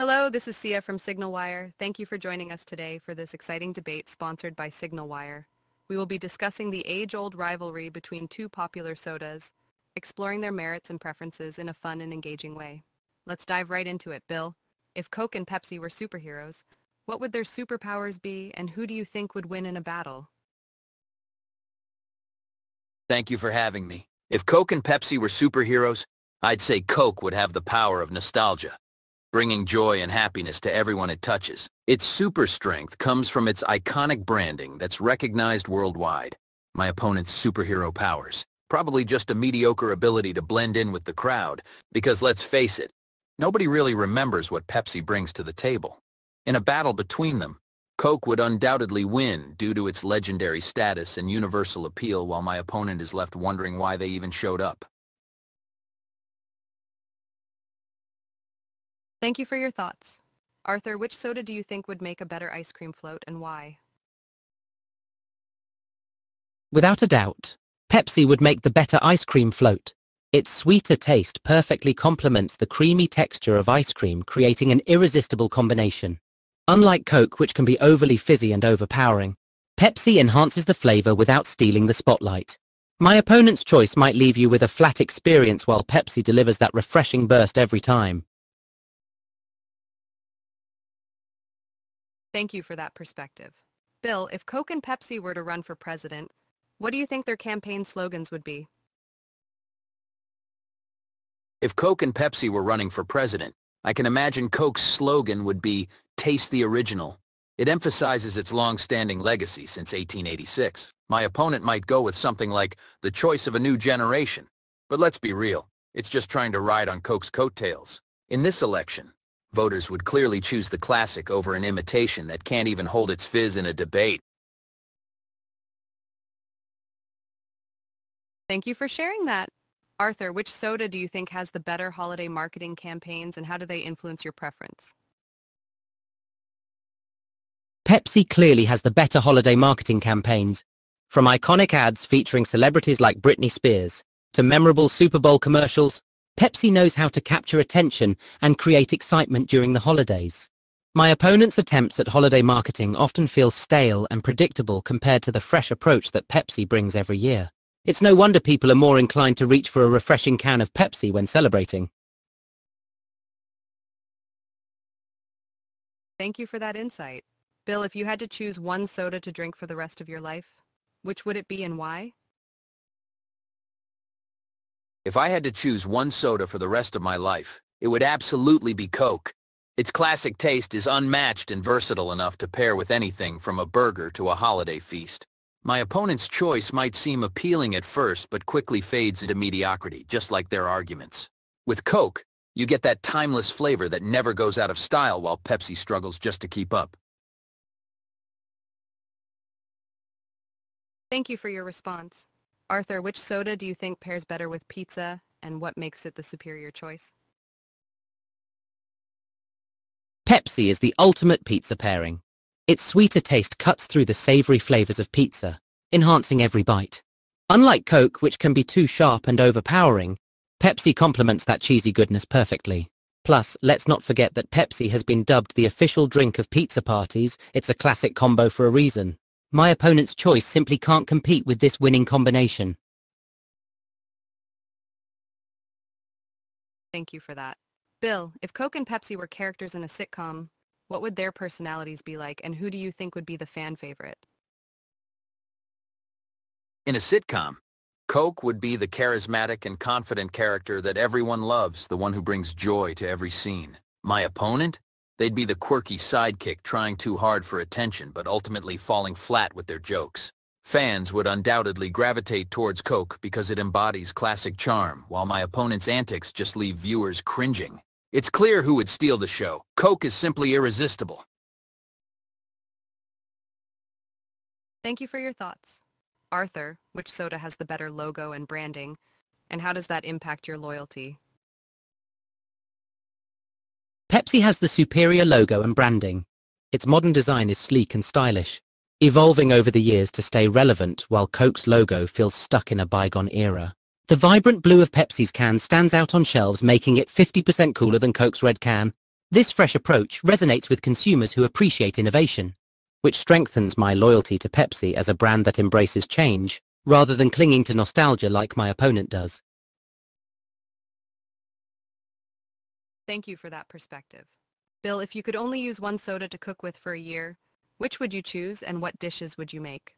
Hello, this is Sia from SignalWire. Thank you for joining us today for this exciting debate sponsored by SignalWire. We will be discussing the age-old rivalry between two popular sodas, exploring their merits and preferences in a fun and engaging way. Let's dive right into it, Bill. If Coke and Pepsi were superheroes, what would their superpowers be, and who do you think would win in a battle? Thank you for having me. If Coke and Pepsi were superheroes, I'd say Coke would have the power of nostalgia, bringing joy and happiness to everyone it touches. Its super strength comes from its iconic branding that's recognized worldwide. My opponent's superhero powers, probably just a mediocre ability to blend in with the crowd, because let's face it, nobody really remembers what Pepsi brings to the table. In a battle between them, Coke would undoubtedly win due to its legendary status and universal appeal, while my opponent is left wondering why they even showed up. Thank you for your thoughts. Arthur, which soda do you think would make a better ice cream float and why? Without a doubt, Pepsi would make the better ice cream float. Its sweeter taste perfectly complements the creamy texture of ice cream, creating an irresistible combination. Unlike Coke, which can be overly fizzy and overpowering, Pepsi enhances the flavor without stealing the spotlight. My opponent's choice might leave you with a flat experience, while Pepsi delivers that refreshing burst every time. Thank you for that perspective. Bill, if Coke and Pepsi were to run for president, what do you think their campaign slogans would be? If Coke and Pepsi were running for president, I can imagine Coke's slogan would be, "Taste the original." It emphasizes its long-standing legacy since 1886. My opponent might go with something like, "The choice of a new generation." But let's be real, it's just trying to ride on Coke's coattails. In this election, voters would clearly choose the classic over an imitation that can't even hold its fizz in a debate. Thank you for sharing that. Arthur, which soda do you think has the better holiday marketing campaigns, and how do they influence your preference? Pepsi clearly has the better holiday marketing campaigns. From iconic ads featuring celebrities like Britney Spears to memorable Super Bowl commercials, Pepsi knows how to capture attention and create excitement during the holidays. My opponent's attempts at holiday marketing often feel stale and predictable compared to the fresh approach that Pepsi brings every year. It's no wonder people are more inclined to reach for a refreshing can of Pepsi when celebrating. Thank you for that insight. Bill, if you had to choose one soda to drink for the rest of your life, which would it be and why? If I had to choose one soda for the rest of my life, it would absolutely be Coke. Its classic taste is unmatched and versatile enough to pair with anything from a burger to a holiday feast. My opponent's choice might seem appealing at first, but quickly fades into mediocrity, just like their arguments. With Coke, you get that timeless flavor that never goes out of style, while Pepsi struggles just to keep up. Thank you for your response. Arthur, which soda do you think pairs better with pizza, and what makes it the superior choice? Pepsi is the ultimate pizza pairing. Its sweeter taste cuts through the savory flavors of pizza, enhancing every bite. Unlike Coke, which can be too sharp and overpowering, Pepsi complements that cheesy goodness perfectly. Plus, let's not forget that Pepsi has been dubbed the official drink of pizza parties. It's a classic combo for a reason. My opponent's choice simply can't compete with this winning combination. Thank you for that. Bill, if Coke and Pepsi were characters in a sitcom, what would their personalities be like, and who do you think would be the fan favorite? In a sitcom, Coke would be the charismatic and confident character that everyone loves, the one who brings joy to every scene. My opponent? They'd be the quirky sidekick trying too hard for attention but ultimately falling flat with their jokes. Fans would undoubtedly gravitate towards Coke because it embodies classic charm, while my opponent's antics just leave viewers cringing. It's clear who would steal the show. Coke is simply irresistible. Thank you for your thoughts. Arthur, which soda has the better logo and branding, and how does that impact your loyalty? Pepsi has the superior logo and branding. Its modern design is sleek and stylish, evolving over the years to stay relevant, while Coke's logo feels stuck in a bygone era. The vibrant blue of Pepsi's can stands out on shelves, making it 50% cooler than Coke's red can. This fresh approach resonates with consumers who appreciate innovation, which strengthens my loyalty to Pepsi as a brand that embraces change, rather than clinging to nostalgia like my opponent does. Thank you for that perspective. Bill, if you could only use one soda to cook with for a year, which would you choose and what dishes would you make?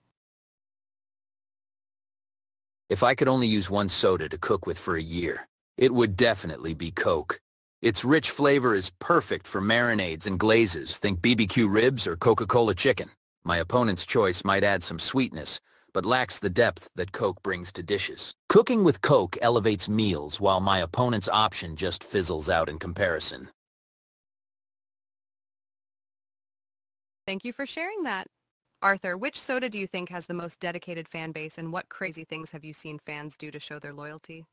If I could only use one soda to cook with for a year, it would definitely be Coke. Its rich flavor is perfect for marinades and glazes, think BBQ ribs or Coca-Cola chicken. My opponent's choice might add some sweetness, but lacks the depth that Coke brings to dishes. Cooking with Coke elevates meals, while my opponent's option just fizzles out in comparison. Thank you for sharing that. Arthur, which soda do you think has the most dedicated fan base, and what crazy things have you seen fans do to show their loyalty?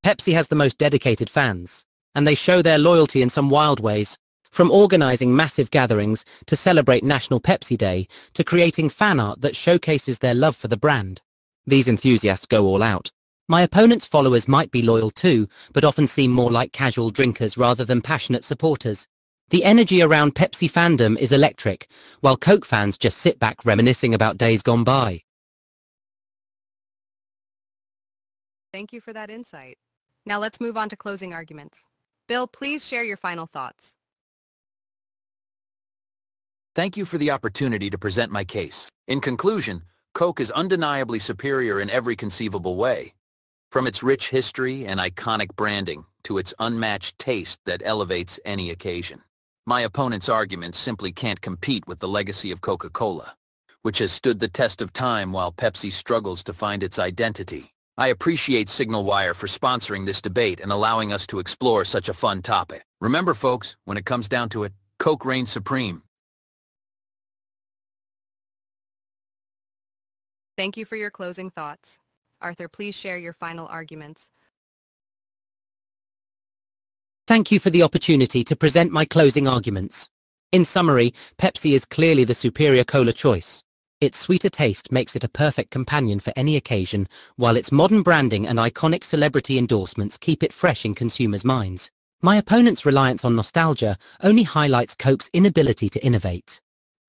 Pepsi has the most dedicated fans, and they show their loyalty in some wild ways, from organizing massive gatherings to celebrate National Pepsi Day to creating fan art that showcases their love for the brand. These enthusiasts go all out. My opponent's followers might be loyal too, but often seem more like casual drinkers rather than passionate supporters. The energy around Pepsi fandom is electric, while Coke fans just sit back reminiscing about days gone by. Thank you for that insight. Now let's move on to closing arguments. Bill, please share your final thoughts. Thank you for the opportunity to present my case. In conclusion, Coke is undeniably superior in every conceivable way. From its rich history and iconic branding to its unmatched taste that elevates any occasion. My opponent's arguments simply can't compete with the legacy of Coca-Cola, which has stood the test of time while Pepsi struggles to find its identity. I appreciate SignalWire for sponsoring this debate and allowing us to explore such a fun topic. Remember, folks, when it comes down to it, Coke reigns supreme. Thank you for your closing thoughts. Arthur, please share your final arguments. Thank you for the opportunity to present my closing arguments. In summary, Pepsi is clearly the superior cola choice. Its sweeter taste makes it a perfect companion for any occasion, while its modern branding and iconic celebrity endorsements keep it fresh in consumers' minds. My opponent's reliance on nostalgia only highlights Coke's inability to innovate.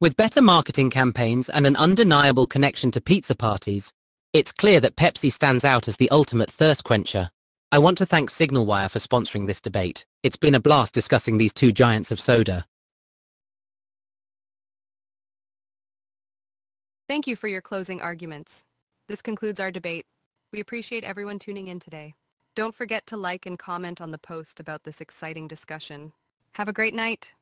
With better marketing campaigns and an undeniable connection to pizza parties, it's clear that Pepsi stands out as the ultimate thirst quencher. I want to thank SignalWire for sponsoring this debate. It's been a blast discussing these two giants of soda. Thank you for your closing arguments. This concludes our debate. We appreciate everyone tuning in today. Don't forget to like and comment on the post about this exciting discussion. Have a great night.